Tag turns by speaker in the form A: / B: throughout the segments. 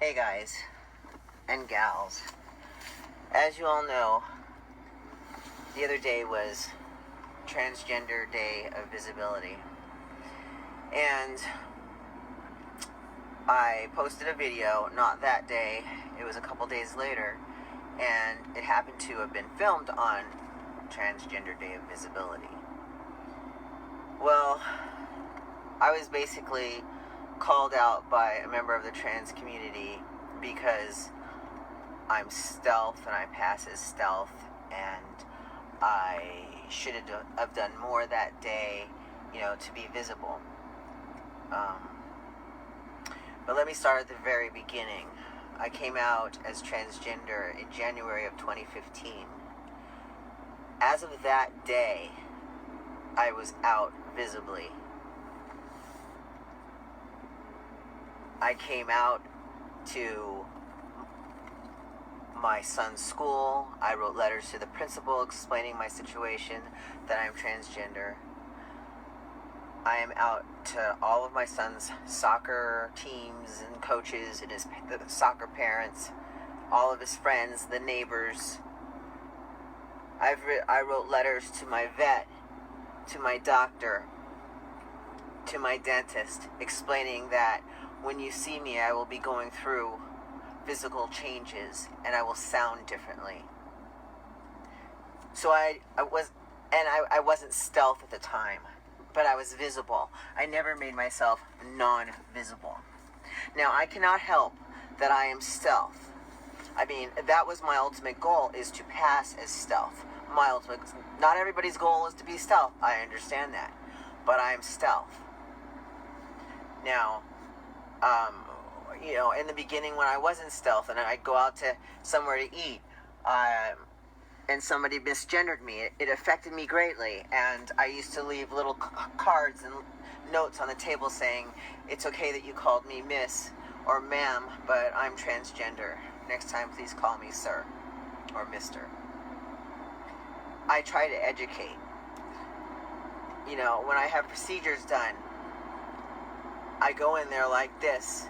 A: Hey guys and gals, as you all know, the other day was Transgender Day of Visibility, and I posted a video, not that day, it was a couple days later, and it happened to have been filmed on Transgender Day of Visibility. Well, I was basically called out by a member of the trans community because I'm stealth and I pass as stealth, and I should have done more that day, to be visible. But let me start at the very beginning. I came out as transgender in January of 2015. As of that day, I was out visibly. I came out to my son's school. I wrote letters to the principal explaining my situation, that I'm transgender. I am out to all of my son's soccer teams and coaches and the soccer parents, all of his friends, the neighbors. I wrote letters to my vet, to my doctor, to my dentist, explaining that when you see me, I will be going through physical changes and I will sound differently. So I wasn't stealth at the time, but I was visible. I never made myself non-visible. Now, I cannot help that I am stealth. I mean, that was my ultimate goal, is to pass as stealth. Not everybody's goal is to be stealth. I understand that. But I am stealth. Now, in the beginning when I wasn't stealth and I'd go out to somewhere to eat, and somebody misgendered me, it affected me greatly. And I used to leave little cards and notes on the table saying, "It's okay that you called me Miss or Ma'am, but I'm transgender. Next time, please call me Sir or Mr." I try to educate. When I have procedures done, I go in there like this.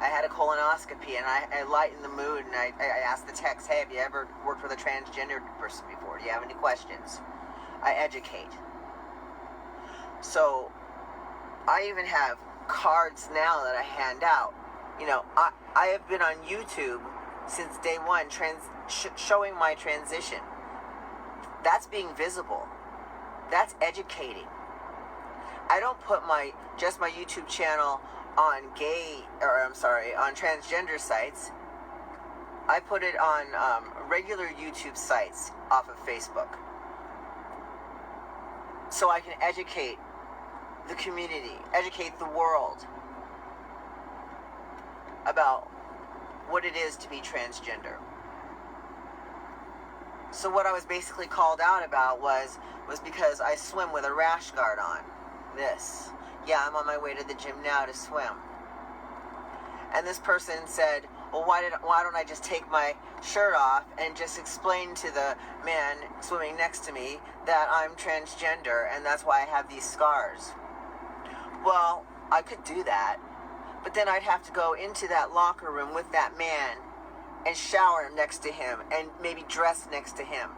A: I had a colonoscopy, and I lighten the mood, and I ask the techs, "Hey, have you ever worked with a transgender person before? Do you have any questions?" I educate. So, I even have cards now that I hand out. I have been on YouTube since day one, showing my transition. That's being visible. That's educating. I don't put just my YouTube channel on on transgender sites. I put it on regular YouTube sites off of Facebook, so I can educate the community, educate the world about what it is to be transgender. So what I was basically called out about was because I swim with a rash guard on. Yeah, I'm on my way to the gym now to swim. And this person said, "Well, why don't I just take my shirt off and just explain to the man swimming next to me that I'm transgender and that's why I have these scars?" Well, I could do that, but then I'd have to go into that locker room with that man and shower next to him and maybe dress next to him.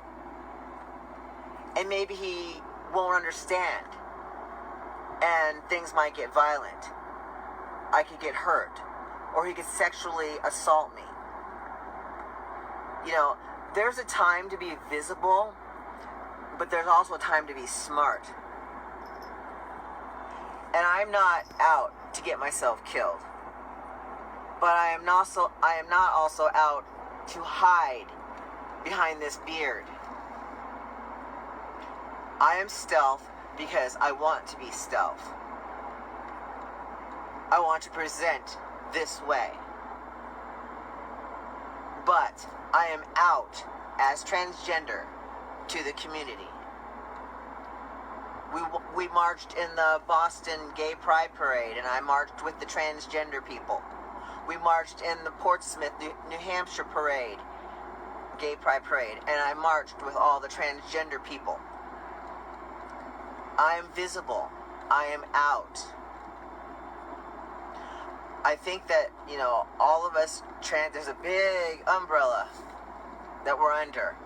A: And maybe he won't understand. And things might get violent. I could get hurt. Or he could sexually assault me. There's a time to be visible, but there's also a time to be smart. And I'm not out to get myself killed. But I am not also out to hide behind this beard. I am stealth because I want to be stealth. I want to present this way. But I am out as transgender to the community. We marched in the Boston Gay Pride Parade, and I marched with the transgender people. We marched in the Portsmouth, New Hampshire Parade, Gay Pride Parade, and I marched with all the transgender people. I am visible. I am out. I think that, all of us, there's a big umbrella that we're under,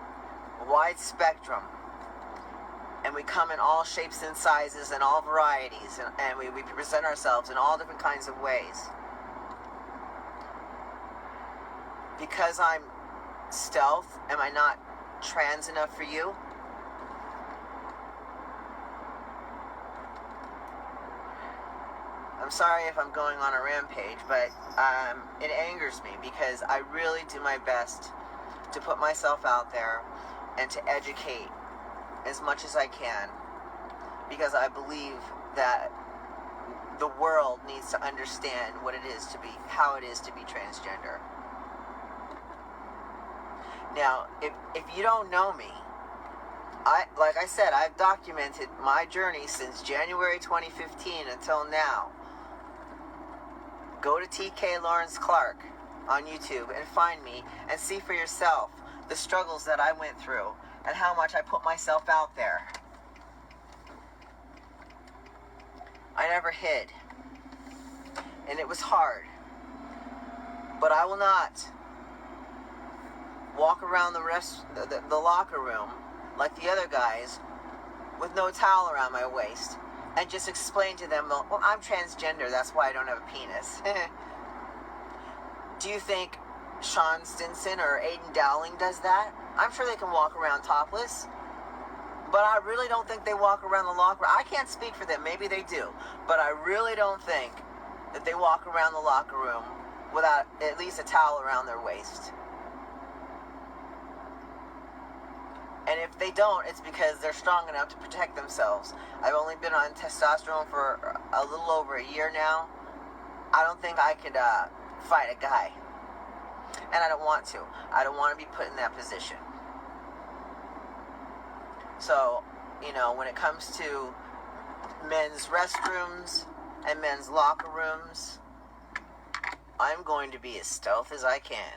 A: a wide spectrum, and we come in all shapes and sizes and all varieties, and we present ourselves in all different kinds of ways. Because I'm stealth, am I not trans enough for you? I'm sorry if I'm going on a rampage, but it angers me because I really do my best to put myself out there and to educate as much as I can, because I believe that the world needs to understand how it is to be transgender. Now, if you don't know me, like I said, I've documented my journey since January 2015 until now. Go to TK Lawrence Clark on YouTube and find me and see for yourself the struggles that I went through and how much I put myself out there. I never hid, and it was hard, but I will not walk around the locker room like the other guys with no towel around my waist and just explain to them, well, I'm transgender, that's why I don't have a penis. Do you think Sean Stinson or Aiden Dowling does that? I'm sure they can walk around topless, but I really don't think they walk around the locker room. I can't speak for them, maybe they do, but I really don't think that they walk around the locker room without at least a towel around their waist. And if they don't, it's because they're strong enough to protect themselves. I've only been on testosterone for a little over a year now. I don't think I could fight a guy. And I don't want to. I don't want to be put in that position. So, when it comes to men's restrooms and men's locker rooms, I'm going to be as stealth as I can.